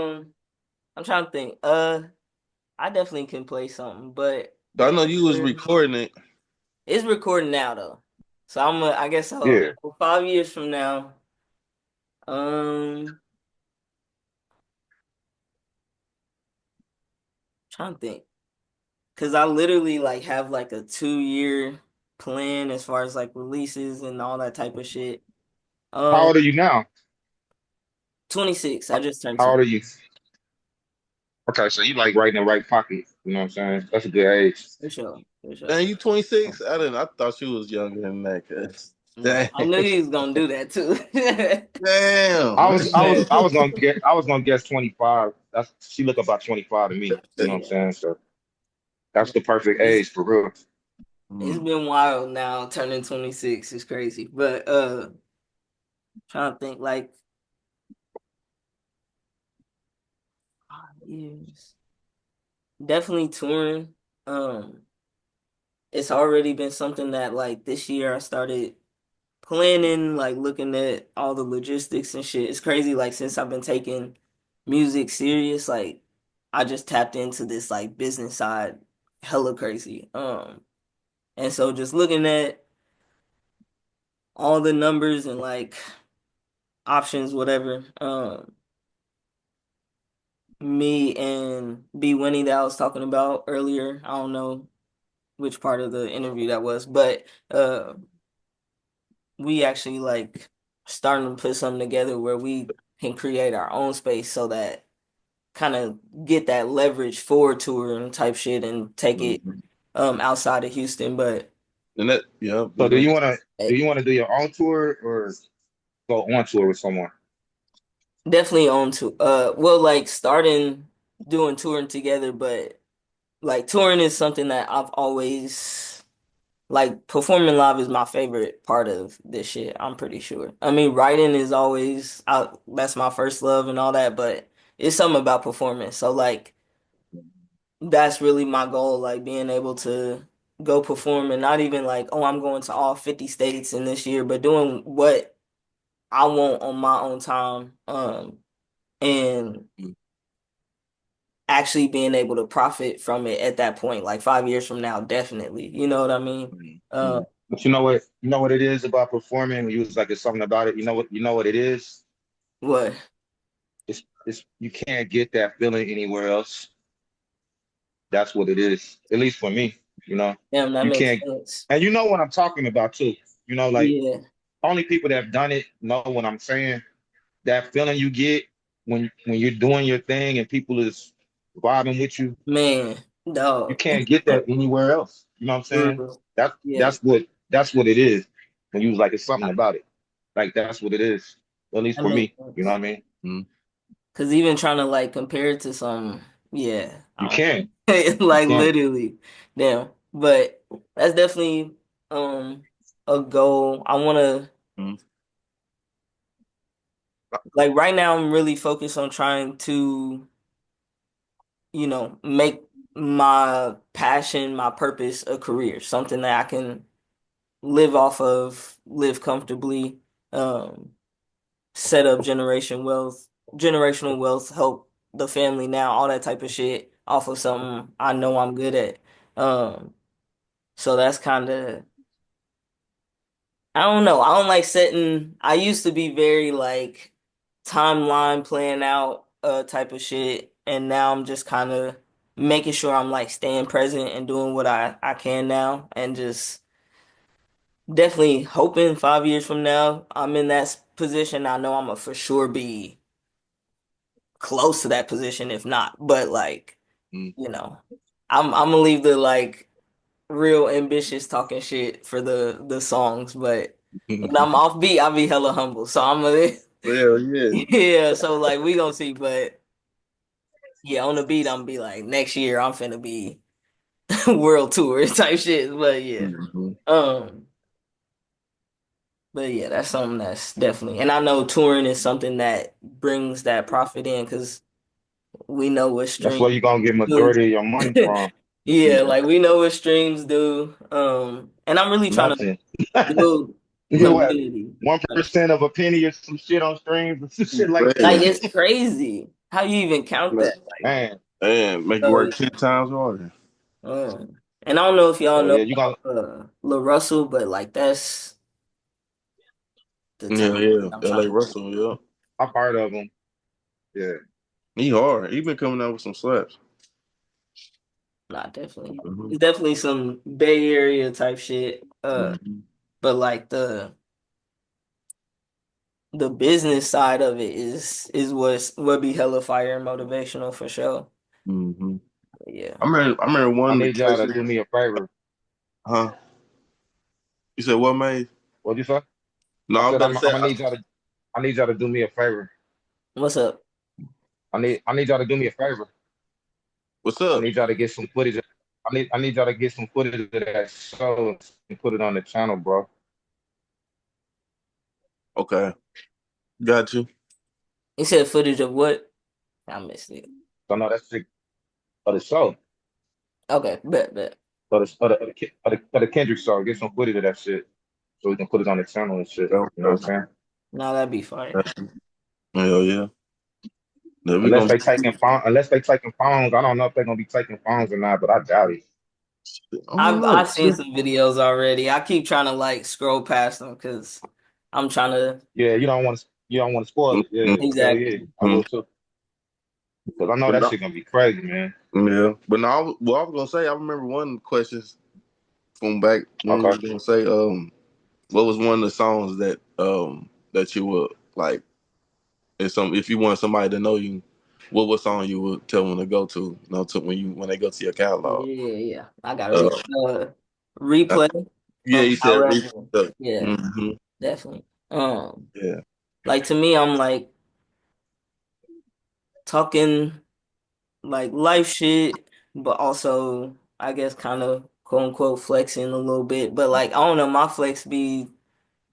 I'm trying to think. I definitely can play something, but I know you was recording it. it's recording now though. So I guess Yeah. 5 years from now. Um, trying to think. Cause I literally like have like a 2 year plan as far as like releases and all that type of shit. How Um, old are you now? 26. I just turned How 20. old are you? Okay, so you like right in the right pocket. You know what I'm saying? That's a good age. For sure. For sure. Man, you 26? I didn't. I thought you was younger than that. Cause No, damn, I knew he was gonna do that too. I damn. was I was I was gonna guess 25. That's she look about 25 to me. You know what I'm Yeah. saying? So that's No, the perfect It's age for real. it's Hmm. been wild now, turning 26 is crazy. But trying to think like 5 years. Definitely touring. Um, it's already been something that like this year I started planning, like looking at all the logistics and shit. It's crazy, like since I've been taking music serious, like I just tapped into this like business side hella crazy. And so just looking at all the numbers and like options, whatever. Me and B Winnie that I was talking about earlier. I don't know which part of the interview that was, but we actually like starting to put something together where we can create our own space so that kind of get that leverage for touring type shit and take it Mhm. outside of Houston. But And that, yeah, So do yeah. you wanna do your own tour or go on tour with someone? definitely on to well like starting doing touring together, but like touring is something that I've always like performing live is my favorite part of this shit, I'm pretty sure. I mean, writing is always that's my first love and all that, but it's something about performance. So like that's really my goal, like being able to go perform and not even like, oh, I'm going to all 50 states in this year, but doing what I want on my own time. And actually being able to profit from it at that point, like 5 years from now, definitely. You know what I mean? Uh, Mhm. But you know what it is about performing. You was like it's something about it. You know what it is. what? It's you can't get that feeling anywhere else. That's what it is. At least for me. You know, Damn, that you makes can't. sense. And you know what I'm talking about too. You know, like Yeah, only people that have done it know what I'm saying. That feeling you get when you're doing your thing and people is vibing with you, man, you dog. can't get that anywhere else. You know what I'm saying? Real. That's Yeah, that's what that's what it is. When you was like it's something about it. Like that's what it is. At least that for makes me. You know what sense. I mean? Mhm. Cause even trying to like compare it to some, yeah, You I can. don't You like can. literally, damn. But that's definitely um a goal. I wanna Mhm. like right now I'm really focused on trying to, make my passion, my purpose a career, something that I can live off of, live comfortably, um, set up generational wealth, help the family now, all that type of shit off of something I know I'm good at. So that's kind of I don't know. I don't like setting. I used to be very like timeline playing out type of shit, and now I'm just kind of making sure I'm like staying present and doing what I can now, and just definitely hoping 5 years from now I'm in that position. I know I'm gonna for sure be close to that position, if not. But like, you know, I'm gonna leave the like real ambitious talking shit for the songs, but when I'm Mhm. off beat, I'll be hella humble. So I'm gonna Hell yeah. yeah, so like we gonna see, but yeah, on the beat I'm gonna be like next year I'm finna be world tour type shit. But yeah. Mhm. Um but yeah, that's something that's definitely and I know touring is something that brings that profit in because we know what That's where streams you're gonna get do. majority of your money from. Yeah, like we know what streams do. And I'm really trying to Nothing. build You get what? community. 1% of a penny or some shit on streams or some shit like Like that. Crazy. it's crazy. How you even count Like, that? Like, man, And make you so, work 10 times harder. and I don't know if y'all oh know yeah, you got Lil Russell, but like that's the type Yeah, of yeah. I'm trying L.A. to. Russell, yeah. I'm part of them. Yeah, He hard. He been coming out with some slaps. Nah, definitely. Hmm. It's definitely some Bay Area type shit. Hmm. But like the business side of it is what be hella fire and motivational for sure. Hmm. Yeah. I remember one I of the need y'all to questions. do me a favor. Huh? You said what, mate? What'd you say? No, I I'm said about to I'm say. gonna need y'all to. I need y'all to do me a favor. What's up? I need y'all to do me a favor. What's I up? need y'all to get some footage. I need y'all to get some footage of that show and put it on the channel, bro. Okay, got you. You said footage of what? I missed it. So no, that's shit of the show. Okay, bet. Of the Kendrick song. Get some footage of that shit so we can put it on the channel and shit. You know what I'm Okay. saying? Now that'd be fire. Hell yeah. Then we Unless gonna they taking phones, I don't know if they're gonna be taking phones or not, but I doubt it. I don't know. I've seen some videos already. I keep trying to like scroll past them because I'm trying to Yeah, you don't want to spoil it. Yeah, hell yeah, exactly. I will too. Because I know But that no, shit gonna be crazy, man. yeah. But no, I was gonna say I remember one of the questions from back when we Okay. was gonna say what was one of the songs that you would like if you want somebody to know you, what song you would tell them to go to, to when they go to your catalog. Yeah. I got it. Uh, uh, Replay. yeah, you said However, yeah, mm-hmm. definitely. Yeah. Like to me, I'm like talking like life shit, but also I guess kind of quote unquote flexing a little bit. But like I don't know, my flex be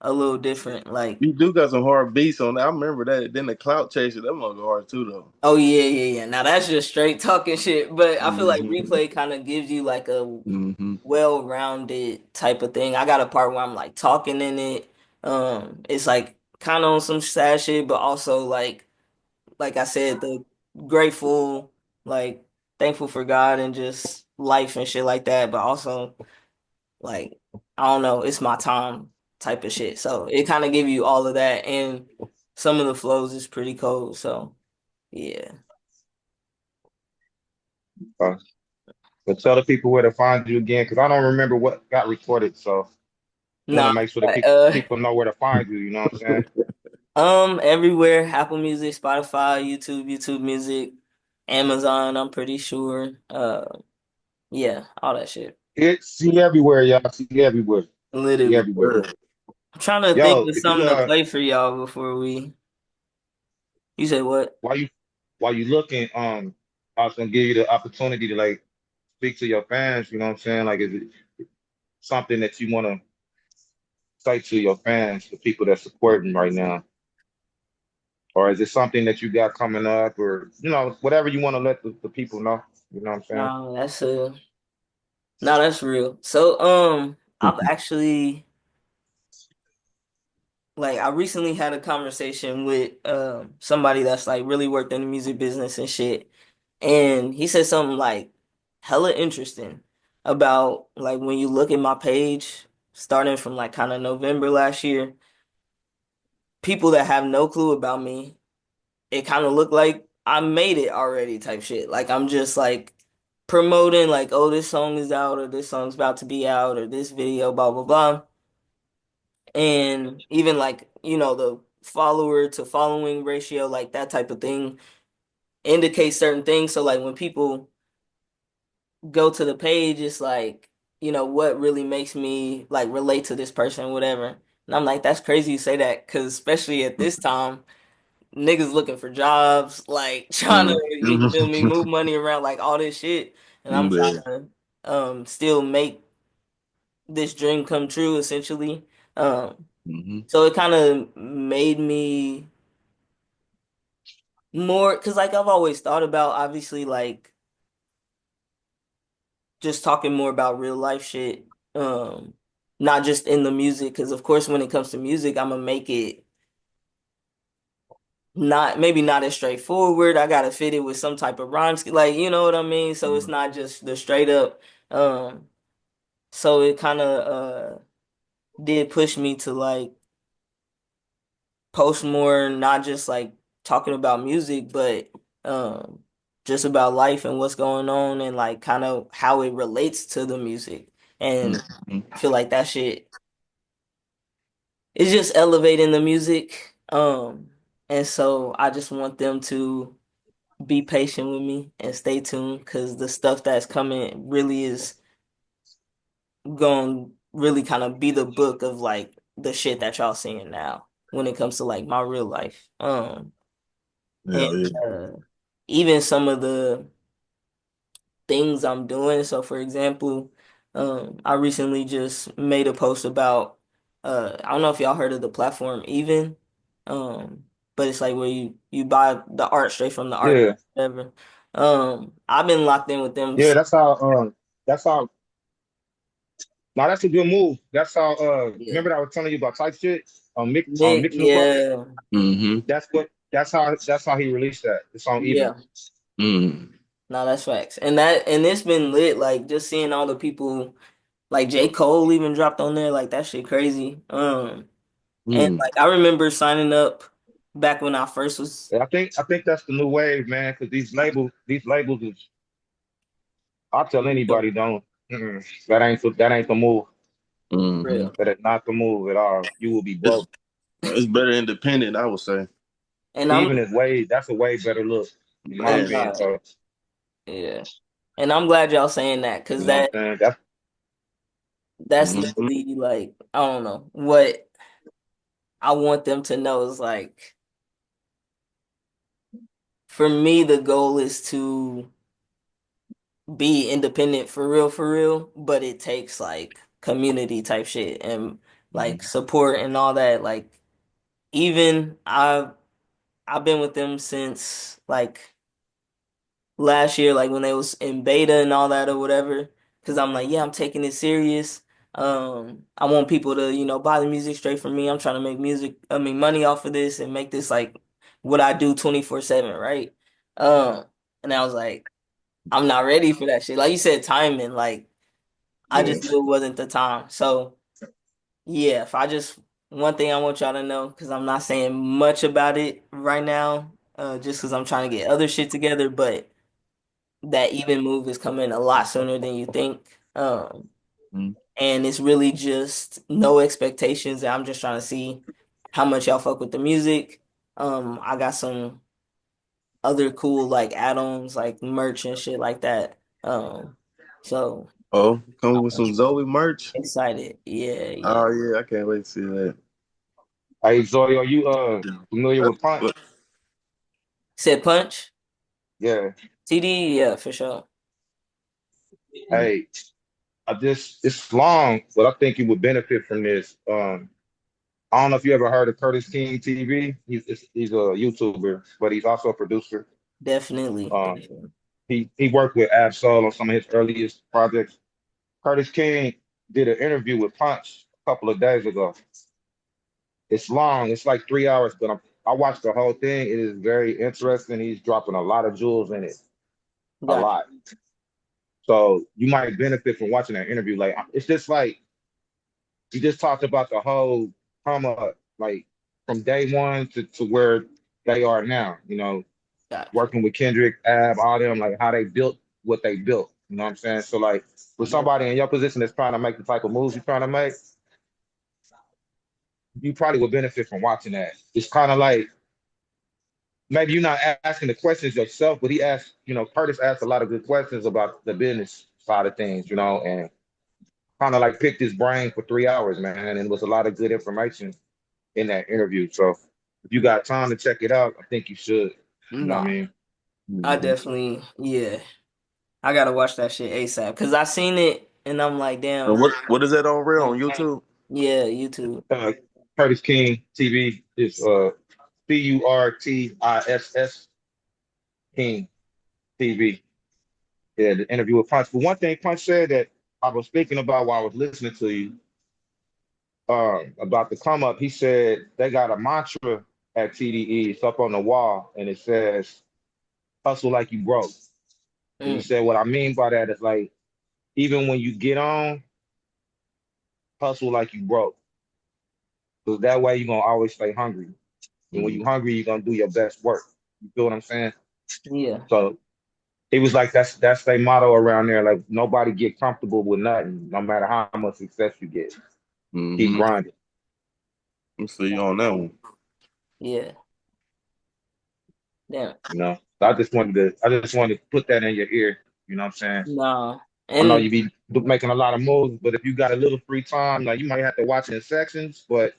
a little different. Like, You do got some hard beats on that. I remember that. Then the Clout Chaser, that one go hard too though. oh yeah. Now that's just straight talking shit. But I feel like Hmm. replay kind of gives you like a Hmm. well-rounded type of thing. I got a part where I'm like talking in it. It's like kind of on some sad shit, but also like I said, the grateful, like thankful for God and just life and shit like that. But also like I don't know, it's my time type of shit. So it kind of give you all of that, and some of the flows is pretty cold. So yeah, Uh, but tell the people where to find you again, because I don't remember what got recorded. So want nah. to make sure the people know where to find you. You know what I'm saying? Everywhere, Apple Music, Spotify, YouTube Music, Amazon, I'm pretty sure. Yeah, all that shit. See everywhere, y'all. See everywhere. See Literally. everywhere. I'm trying to think Yo, of if you something to play for y'all before we. You said what? while you looking, I was gonna give you the opportunity to like speak to your fans. You know what I'm saying? Like, is it something that you want to say to your fans, the people that's supporting right now, or is it something that you got coming up, or whatever you want to let the people know? You know what I'm saying? No, that's real. So, I've actually like I recently had a conversation with somebody that's like really worked in the music business and shit. And he said something like hella interesting about like when you look at my page starting from like kind of November last year, people that have no clue about me, it kind of looked like I made it already type shit. Like I'm just like promoting like, oh, this song is out or this song's about to be out or this video, blah blah blah. And even like, the follower to following ratio, like that type of thing indicates certain things. So like when people go to the page, it's like, what really makes me like relate to this person, whatever. And I'm like, that's crazy you say that, because especially at this time, niggas looking for jobs, like trying to, you feel me, move money around, like all this shit. And I'm Yeah. trying to still make this dream come true, essentially. Um, Hmm. so it kind of made me more, because like I've always thought about, obviously, like just talking more about real life shit, not just in the music. Because of course, when it comes to music, I'm gonna make it not maybe not as straightforward. I gotta fit it with some type of rhyme scheme, like you know what I mean. So it's Mm-hmm. not just the straight up. Um, so it kind of did push me to like post more, not just like talking about music, but um, just about life and what's going on and like kind of how it relates to the music. And Mm-hmm. I feel like that shit is just elevating the music. And so I just want them to be patient with me and stay tuned because the stuff that's coming really is going to really kind of be the book of like the shit that y'all seeing now when it comes to like my real life. And Hell yeah. uh, even some of the things I'm doing. So, for example, I recently just made a post about I don't know if y'all heard of the platform Even, um, but it's like where you buy the art straight from the artist, Yeah, whatever. I've been locked in with them. yeah. That's how. Now that's a good move. That's how. Yeah, Remember that I was telling you about type shit on Nick, mixing the parts. yeah, Mm-hmm. That's what. That's how he released that. It's on even. yeah. Mm-hmm. No, that's facts. And it's been lit. Like just seeing all the people, like J. Cole even dropped on there. Like that shit crazy. And Mm-hmm. like I remember signing up back when I first was. And I think that's the new wave, man. Because these labels is. I'll tell anybody don't. That ain't the move. Mm-hmm. Real. That is not the move at all. You will be It's broke. it's better independent, I would say. And Even is way. That's a way better look, in my oh Man. opinion. God, So yeah. And I'm glad y'all saying that because you know what I'm saying. That's that's Mm-hmm. literally like I don't know what I want them to know is like for me the goal is to be independent for real, but it takes like community type shit and like support and all that. Like even I've been with them since like last year, like when they was in beta and all that or whatever. Because I'm like, yeah, I'm taking it serious. I want people to, buy the music straight from me. I'm trying to make music, I mean, money off of this and make this like what I do 24/7, right? Um, and I was like, I'm not ready for that shit. Like you said, timing, like I Yeah. just knew it wasn't the time. So yeah, if I just one thing I want y'all to know, because I'm not saying much about it right now, just because I'm trying to get other shit together, but that even move is coming a lot sooner than you think. Mm-hmm. And it's really just no expectations. I'm just trying to see how much y'all fuck with the music. I got some other cool like add-ons like merch and shit like that. So Oh, come with I'm some Zoe merch. excited. Yeah, yeah. Oh yeah, I can't wait to see that. hey Zoe, are you familiar Uh, with Punch? but- Said punch? Yeah. TD, yeah, for sure. mm, Hey, it's long, but I think you would benefit from this. I don't know if you ever heard of Curtis King TV. He's a YouTuber, but he's also a producer. Definitely, Um, definitely. he worked with Absol on some of his earliest projects. Curtis King did an interview with Punch a couple of days ago. It's long. It's like 3 hours, but I watched the whole thing. It is very interesting. He's dropping a lot of jewels in it, a Gotcha. lot. So you might benefit from watching that interview. Like it's just like he just talked about the whole come up, like from day one to where they are now. Gotcha. Working with Kendrick, Ab, all them, like how they built what they built. You know what I'm saying? So like with Yep. somebody in your position that's trying to make the type of moves you're trying to make, you probably would benefit from watching that. It's kind of like maybe you're not asking the questions yourself, but he asked, Curtis asked a lot of good questions about the business side of things, and kind of like picked his brain for 3 hours, man. And it was a lot of good information in that interview. So if you got time to check it out, I think you should. You know what I Nah, mean? I mhm. definitely, yeah. I gotta watch that shit ASAP because I seen it and I'm like, And damn. what is that on real on YouTube? Yeah, YouTube. Uh, Curtis King TV is Curtiss King TV. Yeah, the interview with Punch. But one thing Punch said that I was thinking about while I was listening to you about the come up, he said they got a mantra. at TDE. It's up on the wall, and it says "Hustle like you broke." And he Mm, said, "What I mean by that is like even when you get on, hustle like you broke, because that way you're gonna always stay hungry. And when Mm-hmm. you're hungry, you're gonna do your best work. You feel what I'm saying? yeah, So it was like that's their motto around there. Like nobody get comfortable with nothing, no matter how much success you get. Keep Mm-hmm. grinding. I see you on that one. yeah. Damn. You know. So I just wanted to put that in your ear. You know what I'm saying? No. I know And you be making a lot of moves, but if you got a little free time, like you might have to watch in sections, but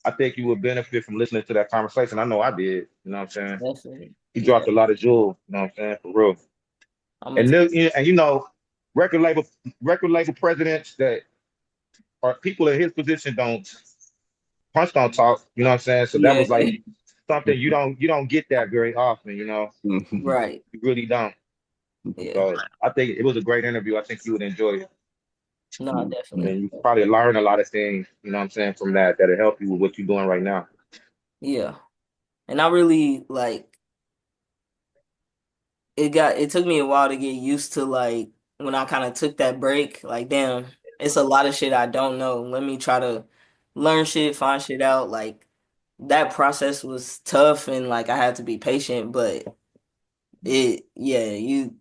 I think you would benefit from listening to that conversation. I know I did. You know what I'm saying? definitely, He yeah. dropped a lot of jewels. You know what I'm saying? For real. I'm gonna And take. and you know, record label record label presidents that are people in his position don't talk. You know what I'm saying? So that Yeah. was like something you don't get that very often. You know, Right. you really don't. Yeah. So I think it was a great interview. I think you would enjoy it, No, definitely. and you probably learn a lot of things. You know what I'm saying from that'll help you with what you're doing right now. Yeah. And I really like it took me a while to get used to like when I kind of took that break, like damn, it's a lot of shit I don't know. Let me try to learn shit, find shit out. Like that process was tough and like I had to be patient, but yeah, you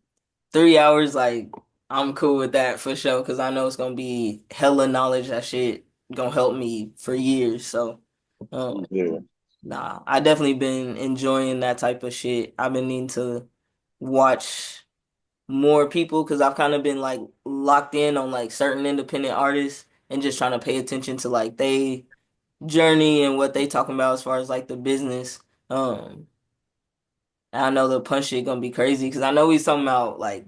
3 hours, like I'm cool with that for sure because I know it's gonna be hella knowledge that shit gonna help me for years. So, um, Yeah, nah, I definitely been enjoying that type of shit. I've been needing to watch more people because I've kind of been like locked in on like certain independent artists and just trying to pay attention to like they journey and what they talking about as far as like the business. And I know the punch shit gonna be crazy because I know he's talking about like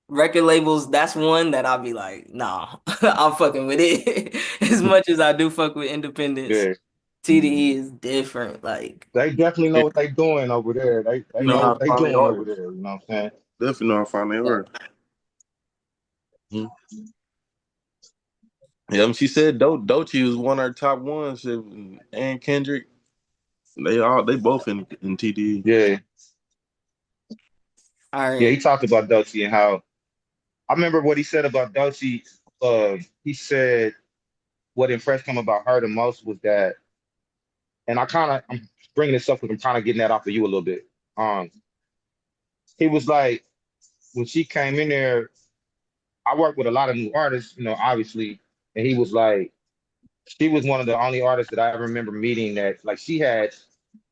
record labels. That's one that I'll be like, nah, I'm fucking with it. As much as I do fuck with independence, yeah. TDE is different. Like, They definitely Yeah, know what they doing over there. They you know know how what to they find their doing over artists. there. You know what I'm saying? Definitely know how to find their yeah, artists. Mhm. Yeah, she said Doechii was one of her top ones. And Kendrick, they both in TDE. Yeah, all yeah. right, He talked about Doechii and how I remember what he said about Doechii. He said what impressed him about her the most was that, and I'm bringing this up because I'm kind of getting that off of you a little bit. Um, he was like when she came in there, I work with a lot of new artists, you know, obviously, and he was like she was one of the only artists that I ever remember meeting that like she had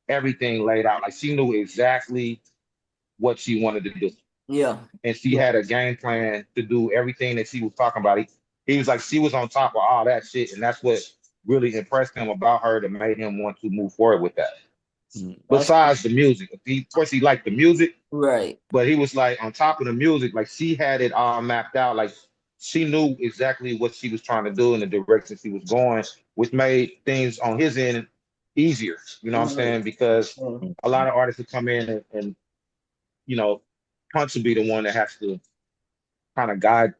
everything laid out, like she knew exactly what she wanted to do, yeah, and she yeah, had a game plan to do everything that she was talking about. He was like she was on top of all that shit, and that's what really impressed him about her that made him want to move forward with that. Mhm. that's Besides the music, of course he liked the music, right. but he was like on top of the music, like she had it all mapped out. Like she knew exactly what she was trying to do and the direction she was going, which made things on his end easier. You know what I'm Right. saying? Because Yeah, a lot of artists would come in and you know, Punch would be the one that has to kind of guide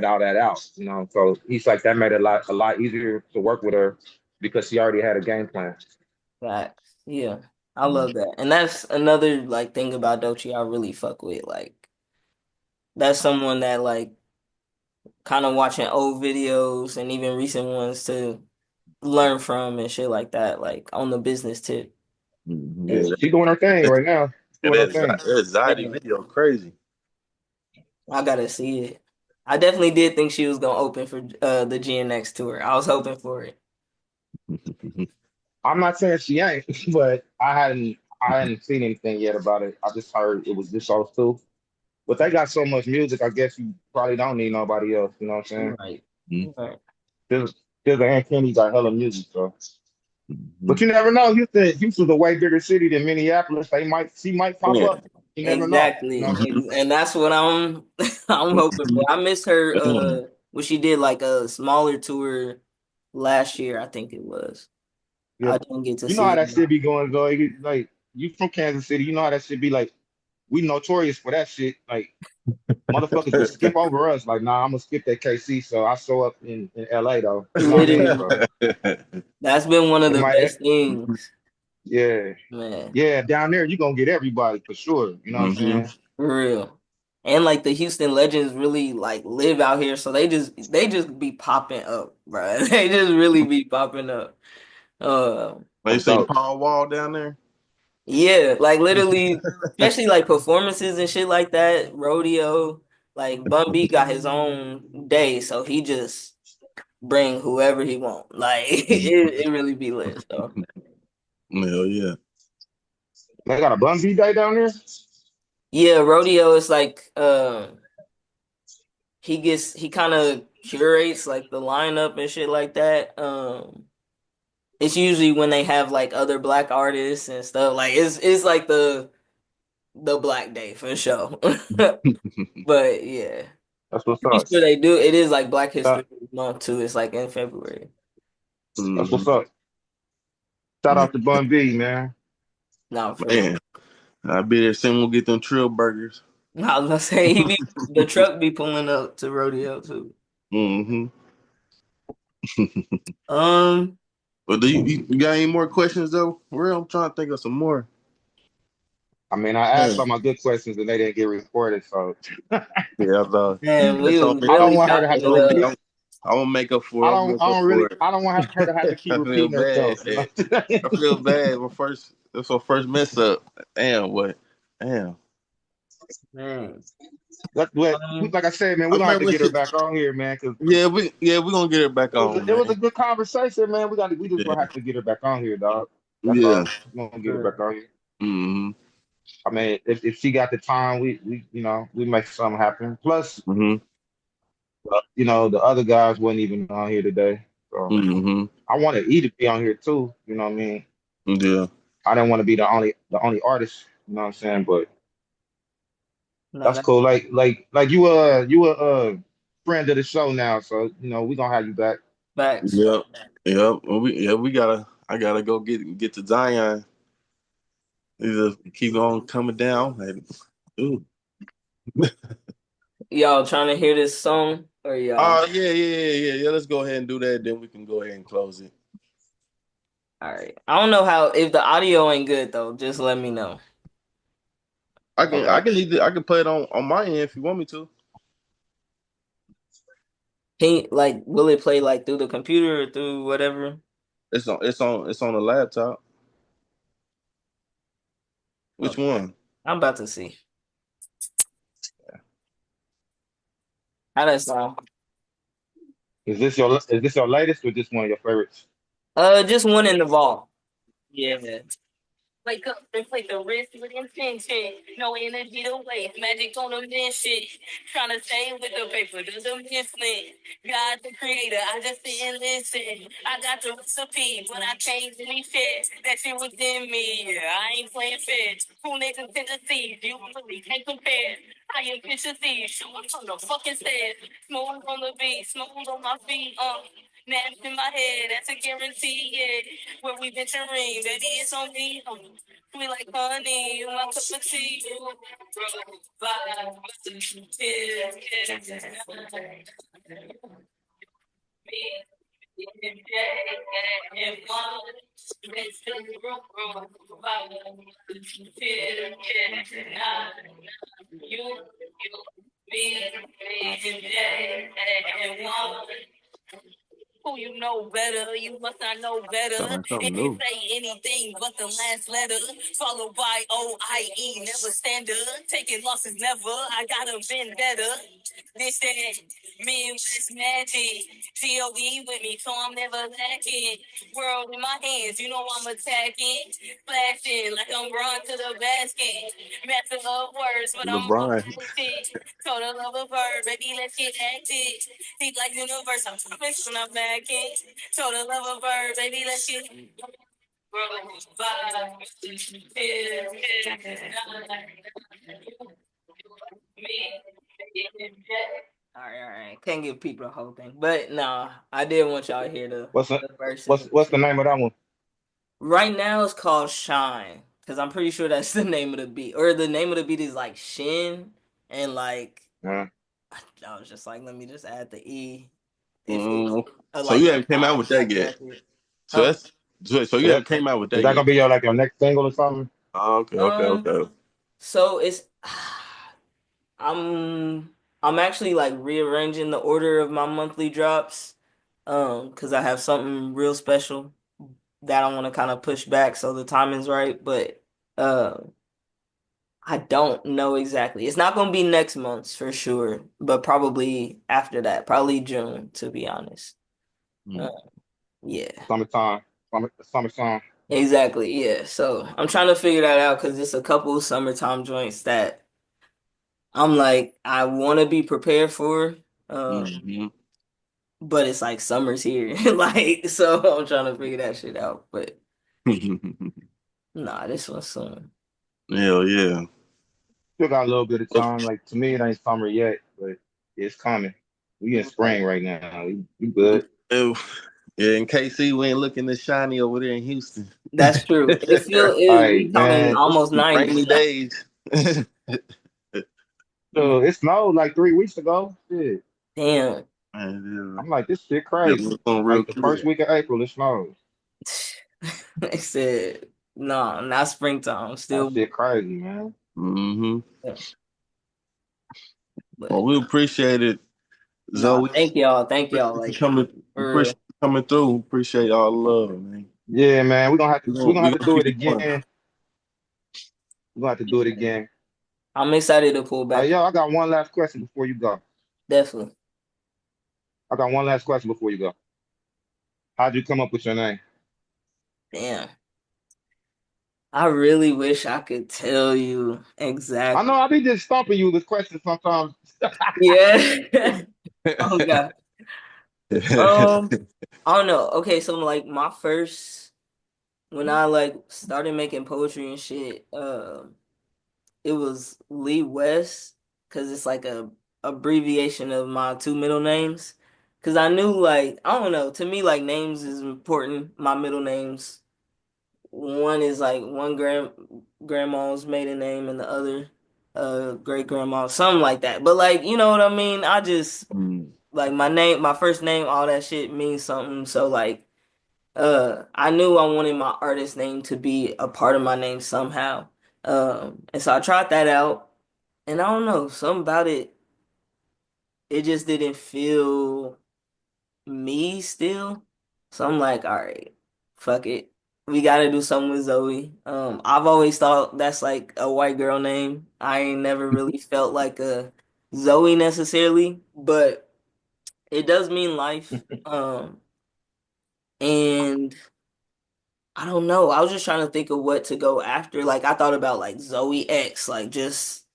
all that out. You know, so he's like that made it a lot easier to work with her because she already had a game plan. facts. Yeah, I love that, and that's another like thing about Doechii I really fuck with. Like, that's someone that like kind of watching old videos and even recent ones to learn from and shit like that. Like on the business tip. Mhm. Yeah, Yeah, she's doing her thing right now. Doing her thing. that anxiety Yeah. video crazy. I gotta see it. I definitely did think she was gonna open for the GNX tour. I was hoping for it. I'm not saying she ain't, but I hadn't seen anything yet about it. I just heard it was this old too. But they got so much music, I guess you probably don't need nobody else. You know what I'm saying? Right. Mhm. Right. There's an Aunt Kenny got hella music, so. But Mhm. you never know. Houston's a way bigger city than Minneapolis. She might pop Yeah. up. You never know. You know Exactly. what I mean? And that's what I'm I'm hoping for. I missed her Mhm. when she did like a smaller tour last year, I think it was. Yeah. I didn't get to You know how see that it. shit be going, though. Like you from Kansas City, you know how that shit be like. We notorious for that shit. Like motherfuckers will skip over us. Like, nah, I'm gonna skip that KC. So I show up in LA though. You know what I mean? Literally. So That's been one of it the might best things. Yeah, Man, yeah. Down there, you gonna get everybody for sure. You know what I'm Mm-hmm. saying? for real. And like the Houston Legends really like live out here, so they just be popping up, bro. They just really be popping up. Uh, Like you That's seen dope. Paul Wall down there? yeah, like literally, especially like performances and shit like that, rodeo. Like Bun B got his own day, so he just bring whoever he want. Like it really be lit. So Hell yeah. They got a Bun B day down there. yeah, rodeo is like he kind of curates like the lineup and shit like that. It's usually when they have like other black artists and stuff. Like it's like the Black Day for sure. But yeah, That's what's pretty up. sure they do. It is like Black History That, Month too. It's like in February. that's Hmm. what's up. Shout out to Bun B, man. No, for real. Man, I bet there soon we'll get them trill burgers. I was gonna say the truck be pulling up to rodeo too. Mm-hmm. Um, But you got any more questions though? Real, I'm trying to think of some more. I mean, I asked Man. all my good questions and they didn't get recorded, so Yeah, I thought man, we that's on was me. I don't really want her to chopping have to it I'm, up. repeat. I'm, I'm gonna make up for it. I'm gonna make up for it. I don't want her to have to keep I feel repeating bad. herself. You know? I feel bad. That's my first mess up. Damn, what? Damn. Man. Like I said, man, I we're gonna have remember to when get her she. back on here, man, because We gonna get her back on, it was a man. good conversation, man. We just gonna Yeah, have to get her back on here, dog. That's yeah. all. We're gonna get her back For on here. Mm-hmm. I mean, if she got the time, we we make something happen. Plus, Mm-hmm. the other guys wasn't even on here today, so Mm-hmm. I wanted E to be on here too. You know what I mean? Yeah. I didn't want to be the only artist. You know what I'm saying? But no, that's that cool. Like you a friend of the show now, so we gonna have you back. facts. Yep. Yep. Well, we gotta. I gotta go get to Zion. Either keep on coming down. And, ooh. Y'all trying to hear this song or y'all? Yeah. Let's go ahead and do that. Then we can go ahead and close it. All right. I don't know how if the audio ain't good though. Just let me know. Okay. I can play it on my end if you want me to. Like will it play like through the computer or through whatever? It's on the laptop. Which Okay. one? I'm about to see. How that sound? Is this your latest or just one of your favorites? Just one in the vault. Yeah. Wake up and play the wrist with intention. No energy to waste. Magic on a mission. Trying to stay with the paper. Doesn't miss it. God the creator. I just sit and listen. I got the recipe, but I changed any shit. That shit was in me. Yeah, I ain't playing fair. Who niggas tendencies? You really can't compare. I am efficiency. Shooting from the fucking stairs. Smooth on the beat. Smooth on my feet. Naps in my head. That's a guarantee. Yeah. Where we venturing, baby, it's on me. Sweet like honey, you my cup of tea. Vibe, you, me, and one. Who you know better, you must not know better. Sound like something If you new. say anything but the last letter, followed by OIE, never stand up. Taking losses never, I gotta been better. This that Midwest magic. GOD with me, so I'm never lacking. World in my hands, you know I'm attacking. Flashing like I'm run to the basket. Master of words, but I'm on LeBron. that shit. Total love a verb, baby, let's get active. Deep like universe, I'm talking when I'm back in. Total love a verb, baby, let's get all right. Can't give people the whole thing, but no, I did want y'all to hear What's the the verses what's and what's the shit. name of that one? Right now, it's called Shine because I'm pretty sure that's the name of the beat, or the name of the beat is like Shin, and like Uh, I was just like, let me just add the E if it Mm. So like you a haven't came out vibe with that like yet. method, So huh? So So you that haven't came out with is that that yet? gonna be your like your next single or something? Oh, okay, okay, Um, okay. so it's I'm I'm actually like rearranging the order of my monthly drops, because I have something real special that I want to kind of push back so the timing's right, but uh I don't know exactly. It's not gonna be next month for sure, but probably after that, probably June, to be honest. Uh, Mm. yeah, Summertime, summer song. exactly. Yeah. So I'm trying to figure that out because it's a couple of summertime joints that I'm like, I want to be prepared for. Um, Hmm. but it's like summer's here. Like, so I'm trying to figure that shit out. But nah, this one's soon. Hell yeah. Still got a little bit of Well, time. Like to me, it ain't summer yet, but it's coming. We in Right. spring right now. We good. yeah, in KC, we ain't looking this shiny over there in Houston. That's true. Hey We talking man, almost 90s Rainy now. days. Man, so it snowed like 3 weeks ago. Shit. damn. I'm like, this shit Yeah, crazy. it's on real Like the clear. first week of April, it snows. They said, no, not springtime. That Still, shit crazy, man. Hmm. yeah, Well, but we appreciate it, nah, Zoe. thank y'all. Thank y'all. Appreciate you Like, coming. for Appreciate real. you coming through. Appreciate all the love, man. Yeah, man. We're gonna We have to gonna do keep it it going. again. We're gonna have to do it Yeah. again. I'm excited to pull Hey, back. yo, I got one last question before you go. Definitely. I got one last question before you go. How'd you come up with your name? Damn. I really wish I could tell you I know exactly. I be just stumping you with questions sometimes. Yeah. Oh God. Um, I don't know. Okay, so like my first when I like started making poetry and shit, it was Lee West because it's like a abbreviation of my two middle names. Because I knew like I don't know, to me like names is important. My middle names, one is like one grandma's maiden name and the other great grandma, something like that. But like you know what I mean? I just Mm. like my name, my first name, all that shit means something. So like I knew I wanted my artist name to be a part of my name somehow. And so I tried that out, and I don't know, something about it just didn't feel me still. So I'm like, all right, fuck it. We gotta do something with Zoe. I've always thought that's like a white girl name. I ain't never really felt like a Zoe necessarily, but it does mean life. And I don't know. I was just trying to think of what to go after. Like I thought about like Zoe X, like just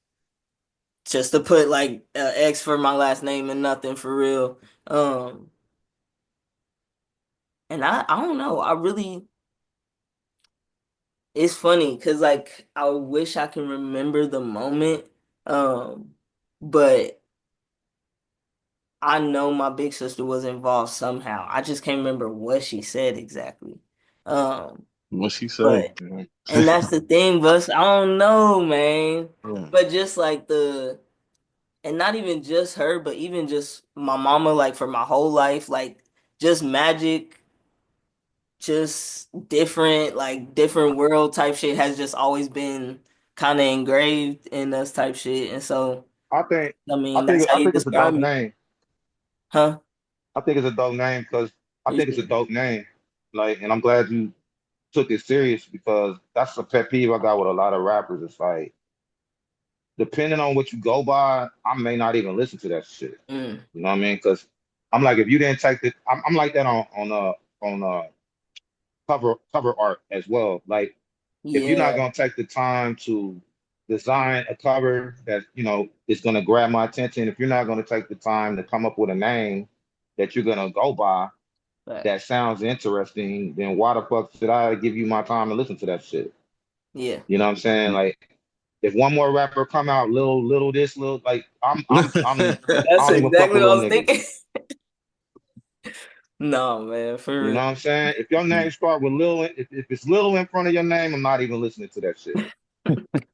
to put like X for my last name and nothing for real. Um, and I don't know. I really it's funny because like I wish I can remember the moment. Um, but I know my big sister was involved somehow. I just can't remember what she said exactly. Um, What she say? but and that's the thing, Bus. I don't know, man. Yeah. But just like and not even just her, but even just my mama, like for my whole life, like just magic, just different, like different world type shit has just always been kind of engraved in us type shit. And so, I think I I mean, that's think how I you think it's a describe dope me, name. huh? I think it's a dope name because I think it's a Appreciate dope name. Like, and I'm glad you took it serious because that's a pet peeve I got with a lot of rappers. It's like, depending on what you go by, I may not even listen to that shit. it. You know what I mean? Because I'm like, if you didn't take the, I'm like that on cover art as well. Like, if you're not Yeah, gonna take the time to design a cover that is gonna grab my attention, if you're not gonna take the time to come up with a name that you're gonna go by that facts. sounds interesting, then why the fuck should I give you my time to listen to that shit? Yeah, You know what I'm saying? Like, if one more rapper come out, little this, little like, I that's don't even fuck exactly with what I little was niggas. thinking. No, man, for You know real. what I'm saying? If your name start with Lil, if it's Lil in front of your name, I'm not even listening to that shit.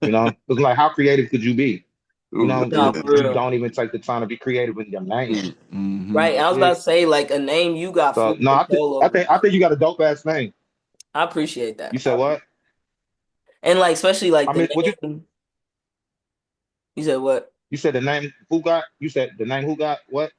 You know, because like, how creative could you be? You Ooh, know, No, if for you real. don't even take the time to be creative with your name. mm-hmm. Right. I was Yeah. about to say like a name you got So full no, control I over. think you got a dope ass name. I appreciate You that. said what? And like especially like I the mean, what name. You said what? you said the name who got? You said the name who got what?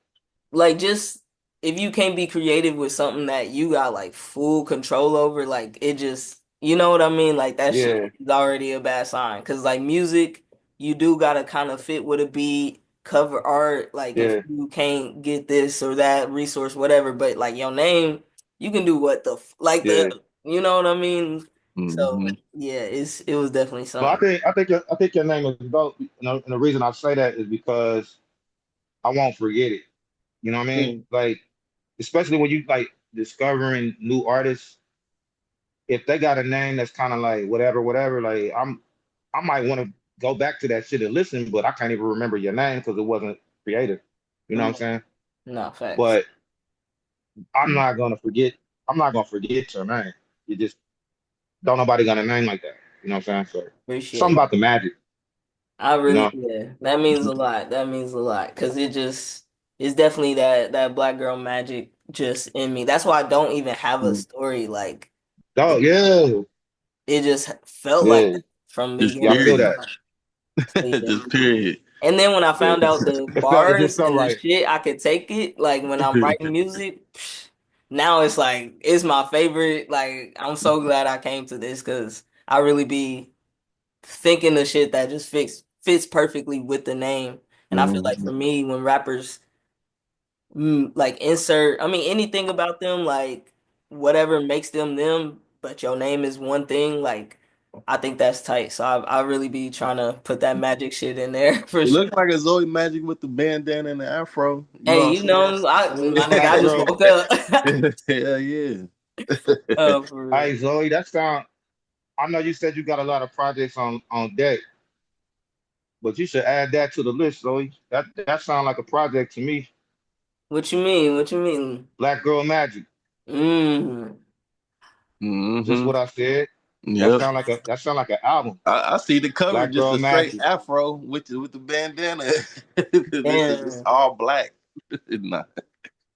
Like just if you can't be creative with something that you got like full control over, like it just you know what I mean? Like that shit Yeah, is already a bad sign. Cause like music, you do gotta kind of fit with a beat, cover art, like if yeah, you can't get this or that resource, whatever, but like your name, you can do what the like yeah. the you know what I mean? So Hmm. yeah, it was definitely No, something. I think your name is dope. And the reason I say that is because I won't forget it. You know what I mean? Mm, Like, especially when you like discovering new artists, if they got a name that's kind of like whatever, whatever, like I might want to go back to that shit and listen, but I can't even remember your name because it wasn't creative. You know what I'm mm, saying? no, facts. But I'm not gonna forget. I'm not gonna forget your name. You just don't nobody got a name like that. You know what I'm saying? So something Appreciate about the magic. I You really, know? yeah, that means a lot. That means a lot because it's definitely that black girl magic just in me. That's why I don't even have a story. Like Oh it, yeah, it just felt like yeah, that from Just yeah. I beginning to feel period. that. end. So yeah. Just period. And then when I found out the It just bars felt and the right. shit, I could take it. Like when I'm writing music, now it's like it's my favorite. Like I'm so glad I came to this because I really be thinking the shit that just fits perfectly with the name. And I feel like Hmm. for me, when rappers like insert, I mean anything about them, like whatever makes them them, but your name is one thing, like I think that's tight. So I really be trying to put that magic shit in there for It sure. looks like a Zoe Magic with the bandana and the afro. You know Hey, what you know, my nigga, Black I just girl. woke up. I'm saying? Hell yeah. Oh, for real. Hey Zoe, that sound. I know you said you got a lot of projects on deck, but you should add that to the list, Zoe. That sound like a project to me. What you mean? What you mean? Black Girl Magic. Mm. Just Hmm. what I said. Yep. That sound like an album. I see the cover, Black just Girl a straight Magic. afro with the bandana. This is just Damn. all black. Nah,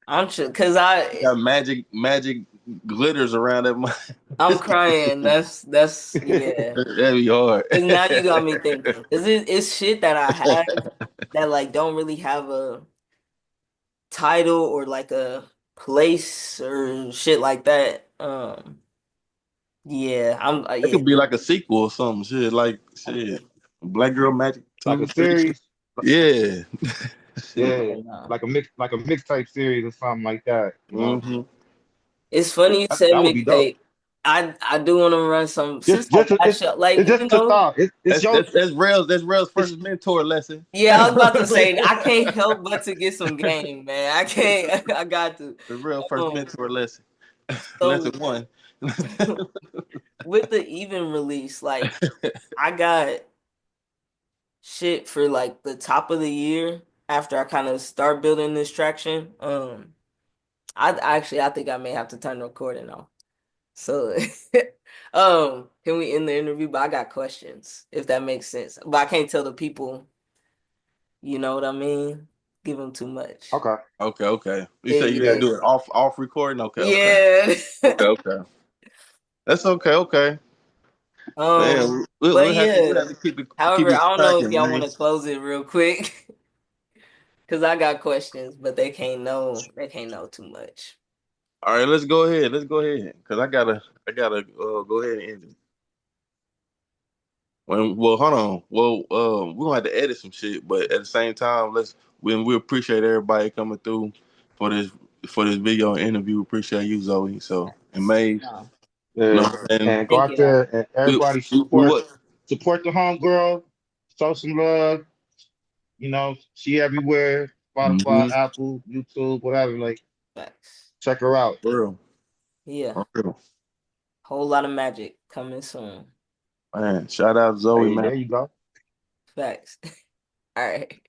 I'm sure, cause got magic glitters around that. I'm crying. Yeah. That'd be hard. Cause now you got me thinking. Cause it's shit that I have that like don't really have a title or like a place or shit like that. Yeah, It yeah, could be like a sequel or something. Shit, like shit. Black Girl Magic Like a 2, 3. series. Yeah. Yeah. yeah, no. Like a mixtape series or something like that. You know, Hmm. It's funny you said that would be dope. mixtape. I do want to run some since I Just got you like it's just a thought. It's your That's Rail's it's first mentor lesson. yeah, I was about to say I can't help but to get some game, man. I can't. I got to. The real first Um, mentor lesson. so Lesson one. with the even release, like I got shit for like the top of the year after I kind of start building this traction. I think I may have to turn the recording off. So, can we end the interview? But I got questions, if that makes sense. But I can't tell the people, you know what I mean? Give them too much. okay. Okay, okay. You say you gotta Yeah, do it off recording? Okay, okay. yeah. Okay, okay. That's okay, okay. Man, But we'll yeah. have to keep However, it I don't know if cracking, y'all man. want to close it real quick because I got questions, but they can't know too much. All right, let's go ahead. Let's go ahead. Cause I gotta go ahead and end it. Well, hold on. Well, we're gonna have to edit some shit, but at the same time, when we appreciate everybody coming through for this for this video interview. We appreciate you, Zoe. So and Maeve, No, you know Yeah. what I'm saying? And go thank out y'all. there and We, everybody we what? support the homegirl, show some love. You know, she everywhere. Spotify, Mm-hmm. Apple, YouTube, whatever. Like, Facts. check her out. For real. Yeah, For real. whole lot of magic coming soon. Man, shout out Zoe, Hey, man. there you go. Facts. All right.